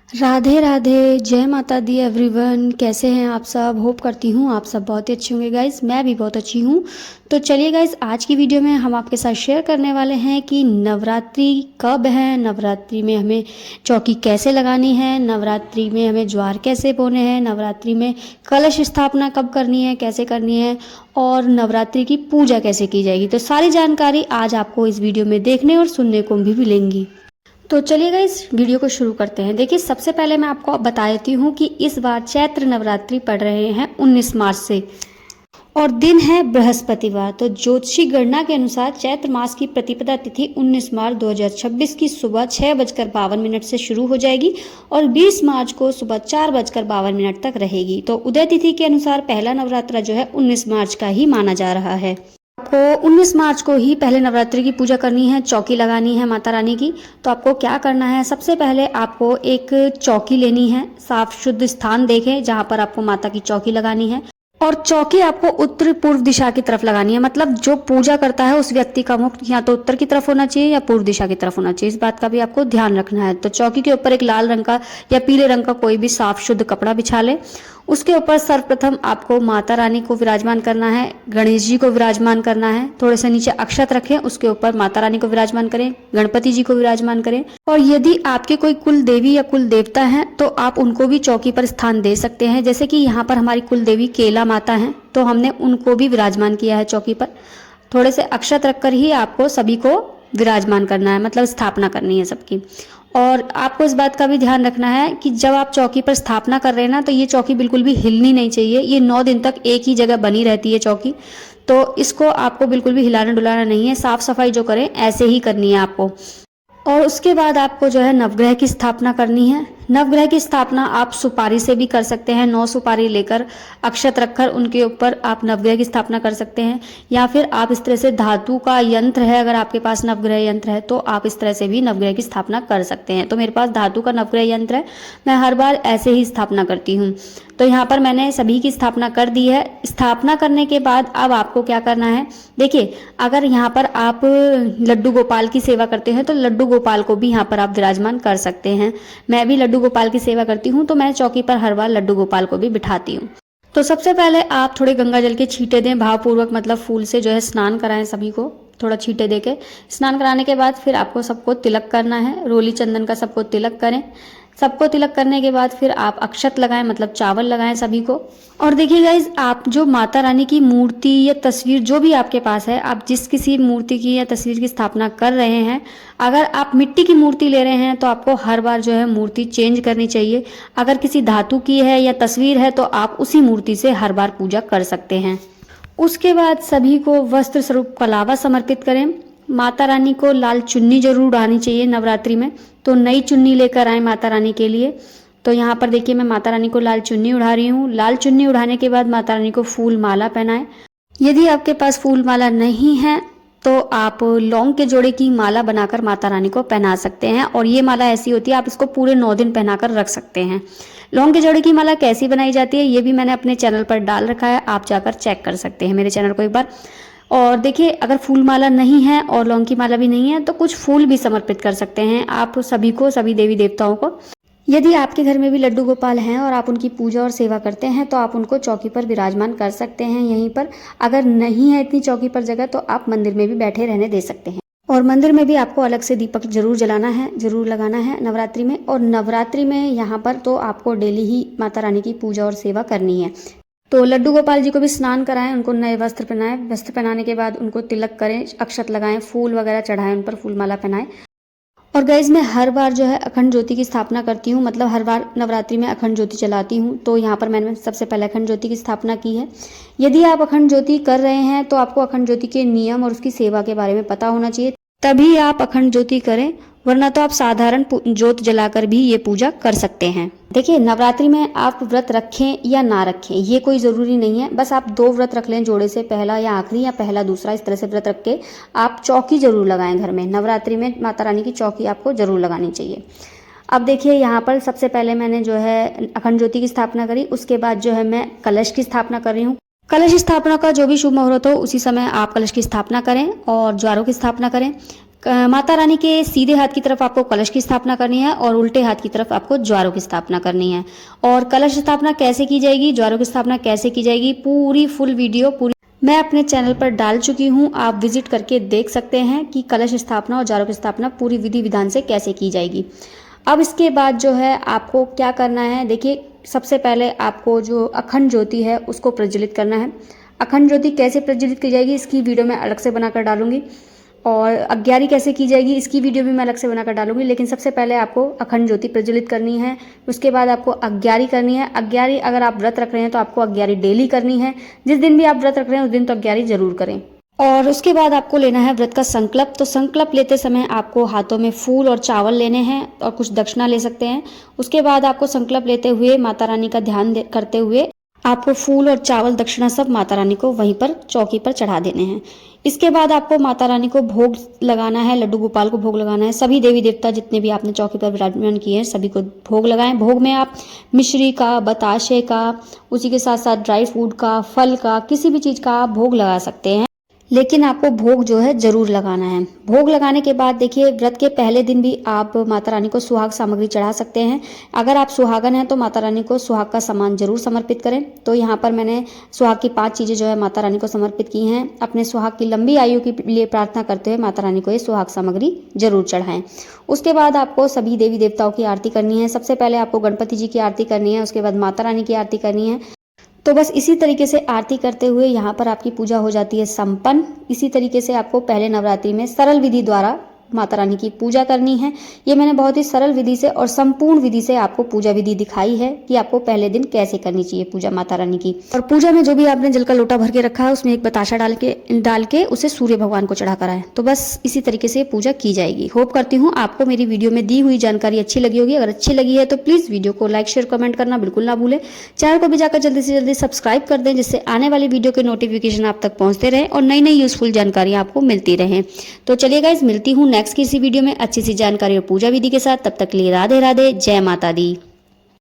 राधे राधे, जय माता दी एवरीवन। कैसे हैं आप सब? होप करती हूँ आप सब बहुत ही अच्छे होंगे गाइस। मैं भी बहुत अच्छी हूँ। तो चलिए गाइस, आज की वीडियो में हम आपके साथ शेयर करने वाले हैं कि नवरात्रि कब है, नवरात्रि में हमें चौकी कैसे लगानी है, नवरात्रि में हमें ज्वार कैसे बोने हैं, नवरात्रि में कलश स्थापना कब करनी है, कैसे करनी है, और नवरात्रि की पूजा कैसे की जाएगी। तो सारी जानकारी आज आपको इस वीडियो में देखने और सुनने को भी मिलेंगी। तो चलिए गाइस, वीडियो को शुरू करते हैं। देखिए, सबसे पहले मैं आपको बता देती हूँ कि इस बार चैत्र नवरात्रि पड़ रहे हैं 19 मार्च से, और दिन है बृहस्पतिवार। तो ज्योतिषी गणना के अनुसार चैत्र मास की प्रतिपदा तिथि 19 मार्च 2026 की सुबह 6:52 से शुरू हो जाएगी और 20 मार्च को सुबह 4:52 तक रहेगी। तो उदय तिथि के अनुसार पहला नवरात्रा जो है 19 मार्च का ही माना जा रहा है। आपको 19 मार्च को ही पहले नवरात्रि की पूजा करनी है, चौकी लगानी है माता रानी की। तो आपको क्या करना है, सबसे पहले आपको एक चौकी लेनी है। साफ शुद्ध स्थान देखें जहां पर आपको माता की चौकी लगानी है, और चौकी आपको उत्तर पूर्व दिशा की तरफ लगानी है। मतलब जो पूजा करता है उस व्यक्ति का मुख या तो उत्तर की तरफ होना चाहिए या पूर्व दिशा की तरफ होना चाहिए। इस बात का भी आपको ध्यान रखना है। तो चौकी के ऊपर एक लाल रंग का या पीले रंग का कोई भी साफ शुद्ध कपड़ा बिछा ले। उसके ऊपर सर्वप्रथम आपको माता रानी को विराजमान करना है, गणेश जी को विराजमान करना है। थोड़े से नीचे अक्षत रखें, उसके ऊपर माता रानी को विराजमान करें, गणपति जी को विराजमान करें। और यदि आपके कोई कुल देवी या कुल देवता हैं तो आप उनको भी चौकी पर स्थान दे सकते हैं। जैसे कि यहाँ पर हमारी कुल देवी केला माता हैं, तो हमने उनको भी विराजमान किया है चौकी पर। थोड़े से अक्षत रखकर ही आपको सभी को विराजमान करना है, मतलब स्थापना करनी है सबकी। और आपको इस बात का भी ध्यान रखना है कि जब आप चौकी पर स्थापना कर रहे हैं ना, तो ये चौकी बिल्कुल भी हिलनी नहीं चाहिए। ये 9 दिन तक एक ही जगह बनी रहती है चौकी, तो इसको आपको बिल्कुल भी हिलाना डुलाना नहीं है। साफ सफाई जो करें ऐसे ही करनी है आपको। और उसके बाद आपको जो है नवग्रह की स्थापना करनी है। नवग्रह की स्थापना आप सुपारी से भी कर सकते हैं। 9 सुपारी लेकर अक्षत रखकर उनके ऊपर आप नवग्रह की स्थापना कर सकते हैं, या फिर आप इस तरह से धातु का यंत्र है, अगर आपके पास नवग्रह यंत्र है तो आप इस तरह से भी नवग्रह की स्थापना कर सकते हैं। तो मेरे पास धातु का नवग्रह यंत्र है, मैं हर बार ऐसे ही स्थापना करती हूँ। तो यहाँ पर मैंने सभी की स्थापना कर दी है। स्थापना करने के बाद अब आपको क्या करना है, देखिए, अगर यहाँ पर आप लड्डू गोपाल की सेवा करते हैं तो लड्डू गोपाल को भी यहाँ पर आप विराजमान कर सकते हैं। मैं भी लड्डू गोपाल की सेवा करती हूँ, तो मैं चौकी पर हर बार लड्डू गोपाल को भी बिठाती हूँ। तो सबसे पहले आप थोड़े गंगा जल के छींटे दें भावपूर्वक, मतलब फूल से जो है स्नान कराएं सभी को। थोड़ा छींटे दे के स्नान कराने के बाद फिर आपको सबको तिलक करना है। रोली चंदन का सबको तिलक करें। सबको तिलक करने के बाद फिर आप अक्षत लगाएं, मतलब चावल लगाएं सभी को। और देखिए गाइज, आप जो माता रानी की मूर्ति या तस्वीर जो भी आपके पास है, आप जिस किसी मूर्ति की या तस्वीर की स्थापना कर रहे हैं, अगर आप मिट्टी की मूर्ति ले रहे हैं तो आपको हर बार जो है मूर्ति चेंज करनी चाहिए। अगर किसी धातु की है या तस्वीर है तो आप उसी मूर्ति से हर बार पूजा कर सकते हैं। उसके बाद सभी को वस्त्र स्वरूप कलावा समर्पित करें। माता रानी को लाल चुन्नी जरूर उड़ानी चाहिए नवरात्रि में, तो नई चुन्नी लेकर आए माता रानी के लिए। तो यहाँ पर देखिए, मैं माता रानी को लाल चुन्नी उड़ा रही हूँ। लाल चुन्नी उड़ाने के बाद माता रानी को फूल माला पहनाएं। यदि आपके पास फूल माला नहीं है तो आप लौंग के जोड़े की माला बनाकर माता रानी को पहना सकते हैं। और ये माला ऐसी होती है, आप इसको पूरे 9 दिन पहनाकर रख सकते हैं। लौंग के जोड़े की माला कैसी बनाई जाती है ये भी मैंने अपने चैनल पर डाल रखा है, आप जाकर चेक कर सकते हैं मेरे चैनल को एक बार। और देखिए, अगर फूल माला नहीं है और लौंग की माला भी नहीं है तो कुछ फूल भी समर्पित कर सकते हैं आप सभी को, सभी देवी देवताओं को। यदि आपके घर में भी लड्डू गोपाल हैं और आप उनकी पूजा और सेवा करते हैं तो आप उनको चौकी पर विराजमान कर सकते हैं यहीं पर। अगर नहीं है इतनी चौकी पर जगह तो आप मंदिर में भी बैठे रहने दे सकते हैं। और मंदिर में भी आपको अलग से दीपक जरूर जलाना है, जरूर लगाना है नवरात्रि में। और नवरात्रि में यहाँ पर तो आपको डेली ही माता रानी की पूजा और सेवा करनी है। तो लड्डू गोपाल जी को भी स्नान कराएं, उनको नए वस्त्र पहनाएं। वस्त्र पहनाने के बाद उनको तिलक करें, अक्षत लगाएं, फूल वगैरह चढ़ाएं, उन पर फूल माला पहनाएं। और गाइज, मैं हर बार जो है अखंड ज्योति की स्थापना करती हूँ, मतलब हर बार नवरात्रि में अखंड ज्योति जलाती हूँ। तो यहाँ पर मैंने सबसे पहले अखंड ज्योति की स्थापना की है। यदि आप अखंड ज्योति कर रहे हैं तो आपको अखंड ज्योति के नियम और उसकी सेवा के बारे में पता होना चाहिए, तभी आप अखंड ज्योति करें, वरना तो आप साधारण ज्योत जलाकर भी ये पूजा कर सकते हैं। देखिए, नवरात्रि में आप व्रत रखें या ना रखें ये कोई ज़रूरी नहीं है। बस आप 2 व्रत रख लें जोड़े से, पहला या आखिरी या पहला दूसरा, इस तरह से व्रत रख के आप चौकी जरूर लगाएं घर में। नवरात्रि में माता रानी की चौकी आपको जरूर लगानी चाहिए। अब देखिए, यहाँ पर सबसे पहले मैंने जो है अखंड ज्योति की स्थापना करी। उसके बाद जो है मैं कलश की स्थापना कर रही हूँ। कलश स्थापना का जो भी शुभ मुहूर्त हो उसी समय आप कलश की स्थापना करें और ज्वारों की स्थापना करें। माता रानी के सीधे हाथ की तरफ आपको कलश की स्थापना करनी है और उल्टे हाथ की तरफ आपको ज्वारों की स्थापना करनी है। और कलश स्थापना कैसे की जाएगी, ज्वारों की स्थापना कैसे की जाएगी, पूरी फुल वीडियो मैं अपने चैनल पर डाल चुकी हूँ। आप विजिट करके देख सकते हैं कि कलश स्थापना और ज्वारों की स्थापना पूरी विधि विधान से कैसे की जाएगी। अब इसके बाद जो है आपको क्या करना है, देखिए सबसे पहले आपको जो अखंड ज्योति है उसको प्रज्वलित करना है। अखंड ज्योति कैसे प्रज्वलित की जाएगी इसकी वीडियो मैं अलग से बनाकर डालूंगी, और अग्यारी कैसे की जाएगी इसकी वीडियो भी मैं अलग से बनाकर डालूंगी। लेकिन सबसे पहले आपको अखंड ज्योति प्रज्वलित करनी है, उसके बाद आपको अग्यारी करनी है। अग्यारी अगर आप व्रत रख रहे हैं तो आपको अग्यारी डेली करनी है, जिस दिन भी आप व्रत रख रहे हैं उस दिन तो अग्यारी जरूर करें। और उसके बाद आपको लेना है व्रत का संकल्प। तो संकल्प लेते समय आपको हाथों में फूल और चावल लेने हैं और कुछ दक्षिणा ले सकते हैं। उसके बाद आपको संकल्प लेते हुए माता रानी का ध्यान करते हुए आपको फूल और चावल दक्षिणा सब माता रानी को वहीं पर चौकी पर चढ़ा देने हैं। इसके बाद आपको माता रानी को भोग लगाना है, लड्डू गोपाल को भोग लगाना है। सभी देवी देवता जितने भी आपने चौकी पर विराजमान किए हैं सभी को भोग लगाएं। भोग में आप मिश्री का, बताशे का, उसी के साथ साथ ड्राई फ्रूट का, फल का, किसी भी चीज़ का आप भोग लगा सकते हैं, लेकिन आपको भोग जो है जरूर लगाना है। भोग लगाने के बाद देखिए व्रत के पहले दिन भी आप माता रानी को सुहाग सामग्री चढ़ा सकते हैं। अगर आप सुहागन हैं तो माता रानी को सुहाग का सामान जरूर समर्पित करें। तो यहाँ पर मैंने सुहाग की 5 चीज़ें जो है माता रानी को समर्पित की हैं। अपने सुहाग की लंबी आयु के लिए प्रार्थना करते हुए माता रानी को ये सुहाग सामग्री जरूर चढ़ाएं। उसके बाद आपको सभी देवी देवताओं की आरती करनी है। सबसे पहले आपको गणपति जी की आरती करनी है, उसके बाद माता रानी की आरती करनी है। तो बस इसी तरीके से आरती करते हुए यहाँ पर आपकी पूजा हो जाती है संपन्न। इसी तरीके से आपको पहले नवरात्रि में सरल विधि द्वारा माता रानी की पूजा करनी है। ये मैंने बहुत ही सरल विधि से और संपूर्ण विधि से आपको पूजा विधि दिखाई है कि आपको पहले दिन कैसे करनी चाहिए पूजा माता रानी की। और पूजा में जो भी आपने जल का लोटा भर के रखा है उसमें एक बताशा डाल के उसे सूर्य भगवान को चढ़ा कर आए। तो बस इसी तरीके से पूजा की जाएगी। होप करती हूँ आपको मेरी वीडियो में दी हुई जानकारी अच्छी लगी होगी। अगर अच्छी लगी है तो प्लीज़ वीडियो को लाइक, शेयर, कमेंट करना बिल्कुल ना भूलें। चैनल को भी जाकर जल्दी से जल्दी सब्सक्राइब कर दें, जिससे आने वाली वीडियो के नोटिफिकेशन आप तक पहुँचते रहें और नई नई यूजफुल जानकारी आपको मिलती रहें। तो चलिए गाइज, मिलती हूँ नेक्स्ट किसी वीडियो में अच्छी सी जानकारी और पूजा विधि के साथ। तब तक के लिए राधे राधे, जय माता दी।